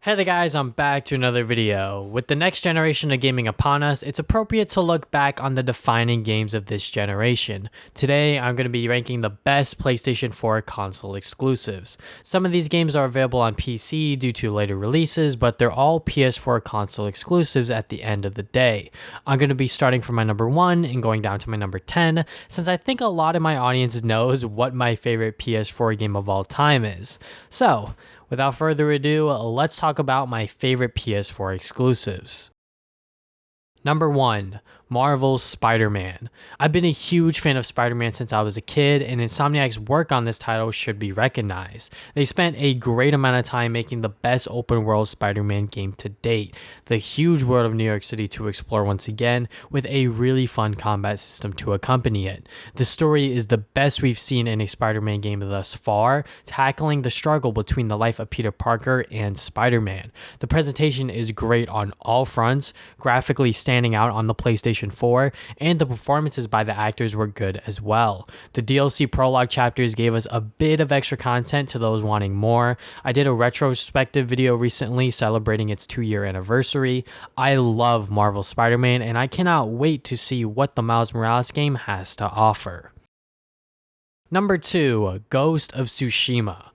Hey there guys, I'm back to another video. With the next generation of gaming upon us, it's appropriate to look back on the defining games of this generation. Today, I'm going to be ranking the best PlayStation 4 console exclusives. Some of these games are available on PC due to later releases, but they're all PS4 console exclusives at the end of the day. I'm going to be starting from my number 1 and going down to my number 10, since I think a lot of my audience knows what my favorite PS4 game of all time is. So, without further ado, let's talk about my favorite PS4 exclusives. Number 1. Marvel's Spider-Man. I've been a huge fan of Spider-Man since I was a kid, and Insomniac's work on this title should be recognized. They spent a great amount of time making the best open-world Spider-Man game to date, the huge world of New York City to explore once again, with a really fun combat system to accompany it. The story is the best we've seen in a Spider-Man game thus far, tackling the struggle between the life of Peter Parker and Spider-Man. The presentation is great on all fronts, graphically standing out on the PlayStation 4, and the performances by the actors were good as well. The DLC prologue chapters gave us a bit of extra content to those wanting more. I did a retrospective video recently celebrating its 2-year anniversary. I love Marvel Spider-Man, and I cannot wait to see what the Miles Morales game has to offer. Number 2. Ghost of Tsushima.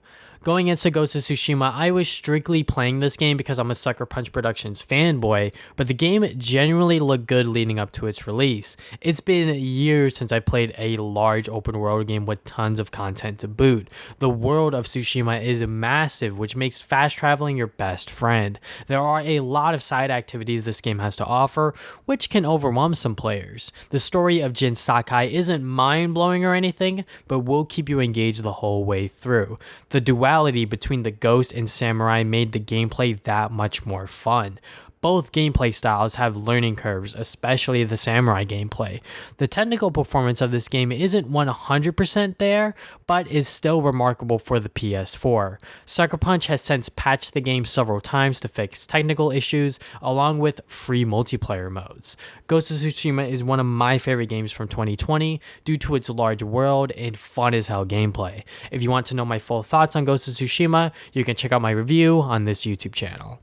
Going into Ghost of Tsushima, I was strictly playing this game because I'm a Sucker Punch Productions fanboy, but the game genuinely looked good leading up to its release. It's been years since I played a large open world game with tons of content to boot. The world of Tsushima is massive, which makes fast traveling your best friend. There are a lot of side activities this game has to offer, which can overwhelm some players. The story of Jin Sakai isn't mind-blowing or anything, but will keep you engaged the whole way through. The duality between the ghost and samurai made the gameplay that much more fun. Both gameplay styles have learning curves, especially the samurai gameplay. The technical performance of this game isn't 100% there, but is still remarkable for the PS4. Sucker Punch has since patched the game several times to fix technical issues, along with free multiplayer modes. Ghost of Tsushima is one of my favorite games from 2020 due to its large world and fun as hell gameplay. If you want to know my full thoughts on Ghost of Tsushima, you can check out my review on this YouTube channel.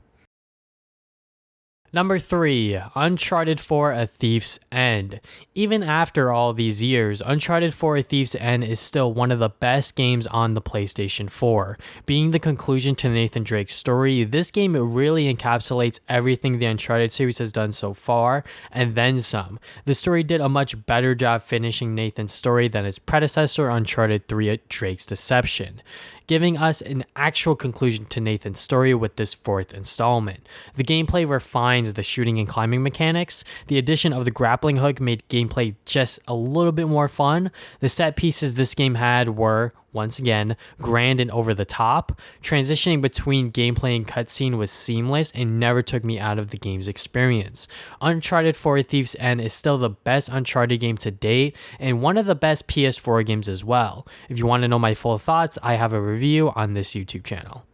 Number 3. Uncharted 4: A Thief's End. Even after all these years, Uncharted 4: A Thief's End is still one of the best games on the PlayStation 4. Being the conclusion to Nathan Drake's story, this game really encapsulates everything the Uncharted series has done so far, and then some. The story did a much better job finishing Nathan's story than its predecessor, Uncharted 3: Drake's Deception, giving us an actual conclusion to Nathan's story with this 4th installment. The gameplay refines the shooting and climbing mechanics. The addition of the grappling hook made gameplay just a little bit more fun. The set pieces this game had were, once again, grand and over the top. Transitioning between gameplay and cutscene was seamless and never took me out of the game's experience. Uncharted 4: A Thief's End is still the best Uncharted game to date and one of the best PS4 games as well. If you want to know my full thoughts, I have a review on this YouTube channel.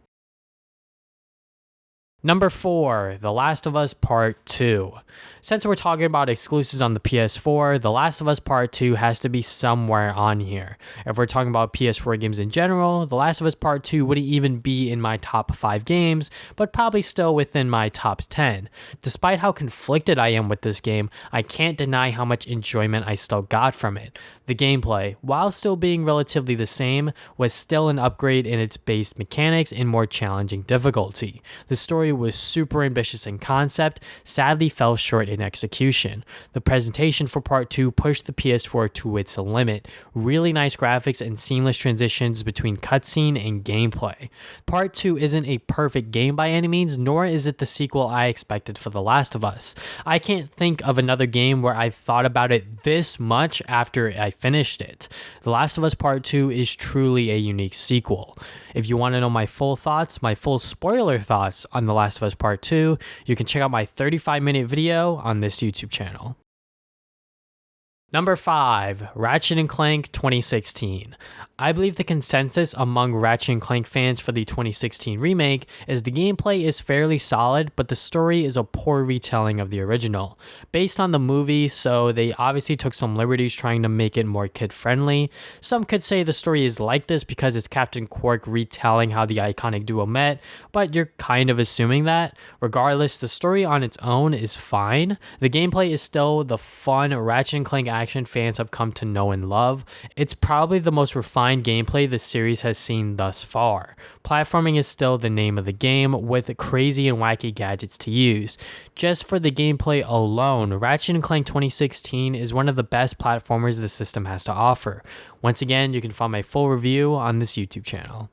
Number 4. The Last of Us Part 2. Since we're talking about exclusives on the PS4, The Last of Us Part 2 has to be somewhere on here. If we're talking about PS4 games in general, The Last of Us Part 2 wouldn't even be in my top 5 games, but probably still within my top 10. Despite how conflicted I am with this game, I can't deny how much enjoyment I still got from it. The gameplay, while still being relatively the same, was still an upgrade in its base mechanics and more challenging difficulty. The story was super ambitious in concept, sadly fell short in execution. The presentation for Part 2 pushed the PS4 to its limit. Really nice graphics and seamless transitions between cutscene and gameplay. Part 2 isn't a perfect game by any means, nor is it the sequel I expected for The Last of Us. I can't think of another game where I thought about it this much after I finished it. The Last of Us Part 2 is truly a unique sequel. If you want to know my full thoughts, my full spoiler thoughts on The Last of Us Part 2, you can check out my 35-minute video on this YouTube channel. Number 5, Ratchet & Clank 2016. I believe the consensus among Ratchet & Clank fans for the 2016 remake is the gameplay is fairly solid, but the story is a poor retelling of the original. Based on the movie, so they obviously took some liberties trying to make it more kid-friendly. Some could say the story is like this because it's Captain Quark retelling how the iconic duo met, but you're kind of assuming that. Regardless, the story on its own is fine. The gameplay is still the fun Ratchet & Clank action fans have come to know and love. It's probably the most refined gameplay the series has seen thus far. Platforming is still the name of the game, with crazy and wacky gadgets to use. Just for the gameplay alone, Ratchet & Clank 2016 is one of the best platformers the system has to offer. Once again, you can find my full review on this YouTube channel.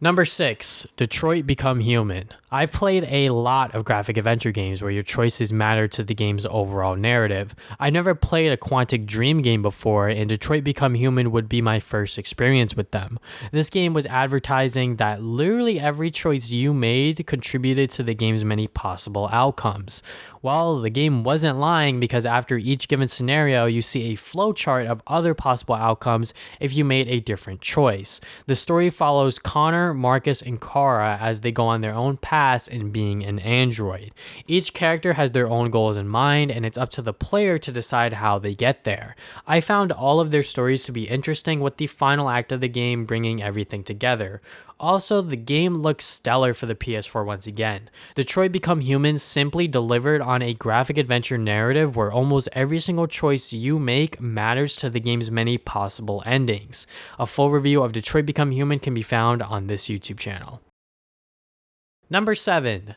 Number 6, Detroit Become Human. I've played a lot of graphic adventure games where your choices matter to the game's overall narrative. I never played a Quantic Dream game before, and Detroit Become Human would be my first experience with them. This game was advertising that literally every choice you made contributed to the game's many possible outcomes. Well, the game wasn't lying, because after each given scenario, you see a flowchart of other possible outcomes if you made a different choice. The story follows Connor, Marcus, and Kara as they go on their own paths in being an android. Each character has their own goals in mind, and it's up to the player to decide how they get there. I found all of their stories to be interesting, with the final act of the game bringing everything together. Also, the game looks stellar for the PS4 once again. Detroit Become Human simply delivered on a graphic adventure narrative where almost every single choice you make matters to the game's many possible endings. A full review of Detroit Become Human can be found on this YouTube channel. Number 7.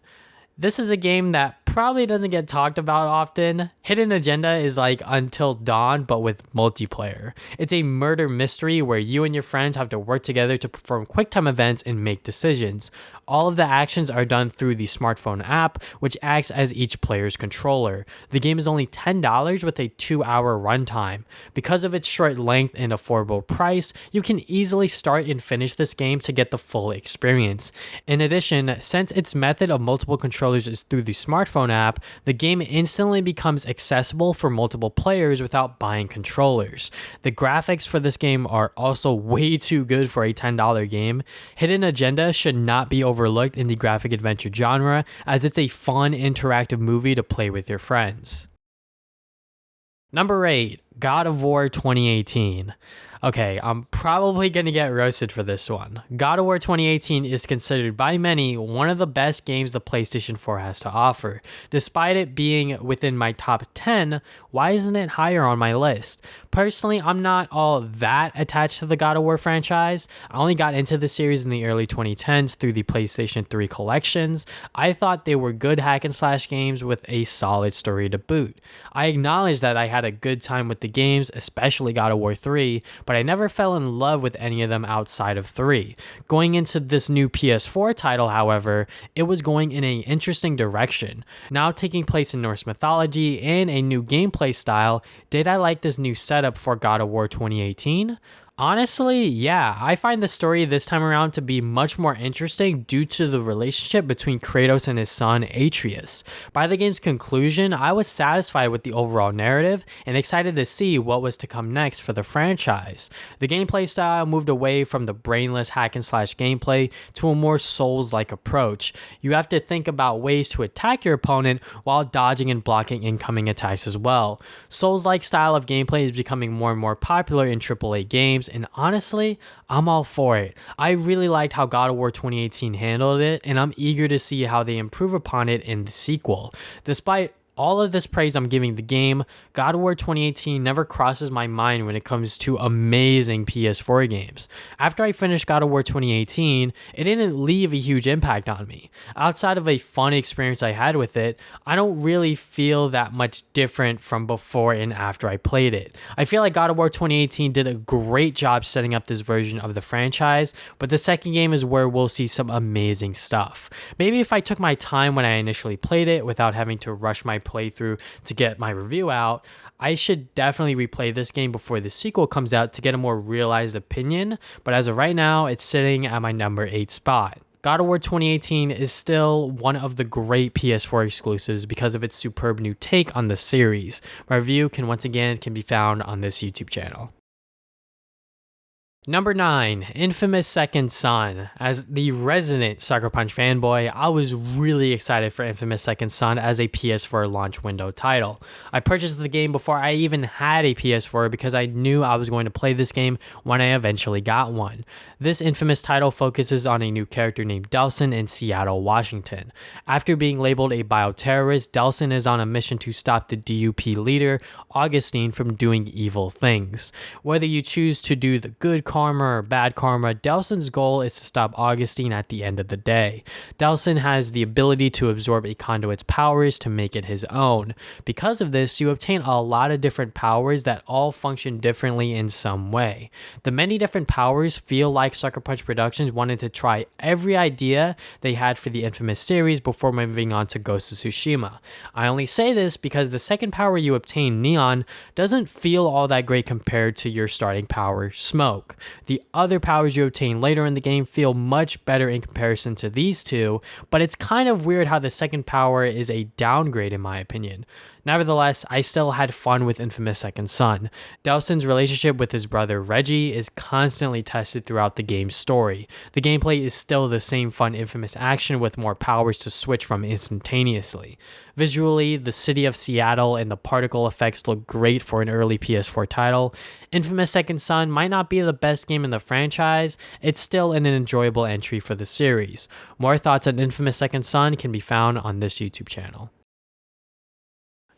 This is a game that probably doesn't get talked about often. Hidden Agenda is like Until Dawn, but with multiplayer. It's a murder mystery where you and your friends have to work together to perform quick-time events and make decisions. All of the actions are done through the smartphone app, which acts as each player's controller. The game is only $10 with a 2-hour runtime. Because of its short length and affordable price, you can easily start and finish this game to get the full experience. In addition, since its method of multiple controllers is through the smartphone app, the game instantly becomes accessible for multiple players without buying controllers. The graphics for this game are also way too good for a $10 game. Hidden Agenda should not be overlooked in the graphic adventure genre, as it's a fun, interactive movie to play with your friends. Number 8, God of War 2018. Okay, I'm probably going to get roasted for this one. God of War 2018 is considered by many one of the best games the PlayStation 4 has to offer. Despite it being within my top 10, why isn't it higher on my list? Personally, I'm not all that attached to the God of War franchise. I only got into the series in the early 2010s through the PlayStation 3 collections. I thought they were good hack and slash games with a solid story to boot. I acknowledge that I had a good time with the games, especially God of War 3, but I never fell in love with any of them outside of 3. Going into this new PS4 title, however, it was going in an interesting direction. Now taking place in Norse mythology and a new gameplay style, did I like this new setup for God of War 2018? Honestly, yeah, I find the story this time around to be much more interesting due to the relationship between Kratos and his son Atreus. By the game's conclusion, I was satisfied with the overall narrative and excited to see what was to come next for the franchise. The gameplay style moved away from the brainless hack and slash gameplay to a more Souls-like approach. You have to think about ways to attack your opponent while dodging and blocking incoming attacks as well. Souls-like style of gameplay is becoming more and more popular in AAA games, and honestly, I'm all for it. I really liked how God of War 2018 handled it, and I'm eager to see how they improve upon it in the sequel. Despite all of this praise I'm giving the game, God of War 2018 never crosses my mind when it comes to amazing PS4 games. After I finished God of War 2018, it didn't leave a huge impact on me. Outside of a fun experience I had with it, I don't really feel that much different from before and after I played it. I feel like God of War 2018 did a great job setting up this version of the franchise, but the second game is where we'll see some amazing stuff. Maybe if I took my time when I initially played it without having to rush my playthrough to get my review out, I should definitely replay this game before the sequel comes out to get a more realized opinion, but as of right now, it's sitting at my number 8 spot. God of War 2018 is still one of the great PS4 exclusives because of its superb new take on the series. My review can be found on this YouTube channel. Number 9, Infamous Second Son. As the resident Sucker Punch fanboy, I was really excited for Infamous Second Son as a PS4 launch window title. I purchased the game before I even had a PS4 because I knew I was going to play this game when I eventually got one. This Infamous title focuses on a new character named Delsin in Seattle, Washington. After being labeled a bioterrorist, Delsin is on a mission to stop the DUP leader, Augustine, from doing evil things. Whether you choose to do the good karma or bad karma, Delsin's goal is to stop Augustine at the end of the day. Delsin has the ability to absorb a conduit's powers to make it his own. Because of this, you obtain a lot of different powers that all function differently in some way. The many different powers feel like Sucker Punch Productions wanted to try every idea they had for the Infamous series before moving on to Ghost of Tsushima. I only say this because the second power you obtain, Neon, doesn't feel all that great compared to your starting power, Smoke. The other powers you obtain later in the game feel much better in comparison to these two, but it's kind of weird how the second power is a downgrade in my opinion. Nevertheless, I still had fun with Infamous Second Son. Delsin's relationship with his brother Reggie is constantly tested throughout the game's story. The gameplay is still the same fun Infamous action with more powers to switch from instantaneously. Visually, the city of Seattle and the particle effects look great for an early PS4 title. Infamous Second Son might not be the best game in the franchise, it's still an enjoyable entry for the series. More thoughts on Infamous Second Son can be found on this YouTube channel.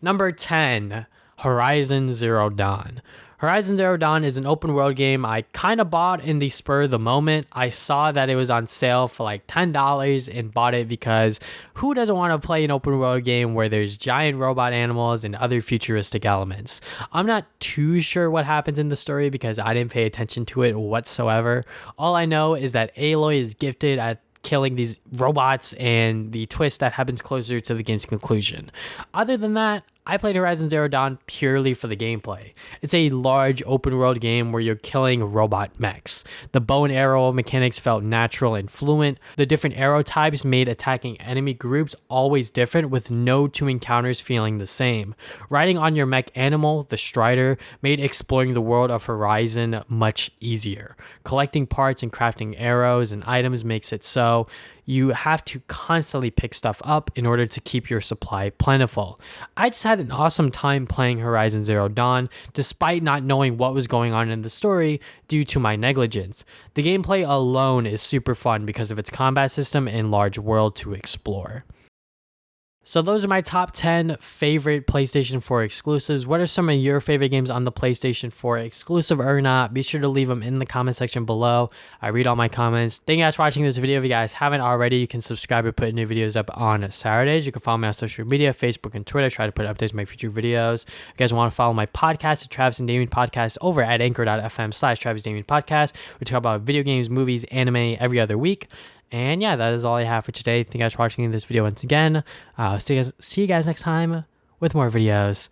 Number 10, Horizon Zero Dawn. Horizon Zero Dawn is an open world game I kind of bought in the spur of the moment. I saw that it was on sale for like $10 and bought it because who doesn't want to play an open world game where there's giant robot animals and other futuristic elements? I'm not too sure what happens in the story because I didn't pay attention to it whatsoever. All I know is that Aloy is gifted at killing these robots and the twist that happens closer to the game's conclusion. Other than that, I played Horizon Zero Dawn purely for the gameplay. It's a large open world game where you're killing robot mechs. The bow and arrow mechanics felt natural and fluent. The different arrow types made attacking enemy groups always different, with no two encounters feeling the same. Riding on your mech animal, the Strider, made exploring the world of Horizon much easier. Collecting parts and crafting arrows and items makes it so you have to constantly pick stuff up in order to keep your supply plentiful. I just had an awesome time playing Horizon Zero Dawn, despite not knowing what was going on in the story due to my negligence. The gameplay alone is super fun because of its combat system and large world to explore. So those are my top 10 favorite PlayStation 4 exclusives. What are some of your favorite games on the PlayStation 4, exclusive or not? Be sure to leave them in the comment section below. I read all my comments. Thank you guys for watching this video. If you guys haven't already, you can subscribe and put new videos up on Saturdays. You can follow me on social media, Facebook and Twitter. Try to put updates on my future videos. If you guys want to follow my podcast, the Travis and Damien Podcast, over at anchor.fm/Travis Damien Podcast. We talk about video games, movies, anime every other week. And yeah, that is all I have for today. Thank you guys for watching this video once again. See you guys next time with more videos.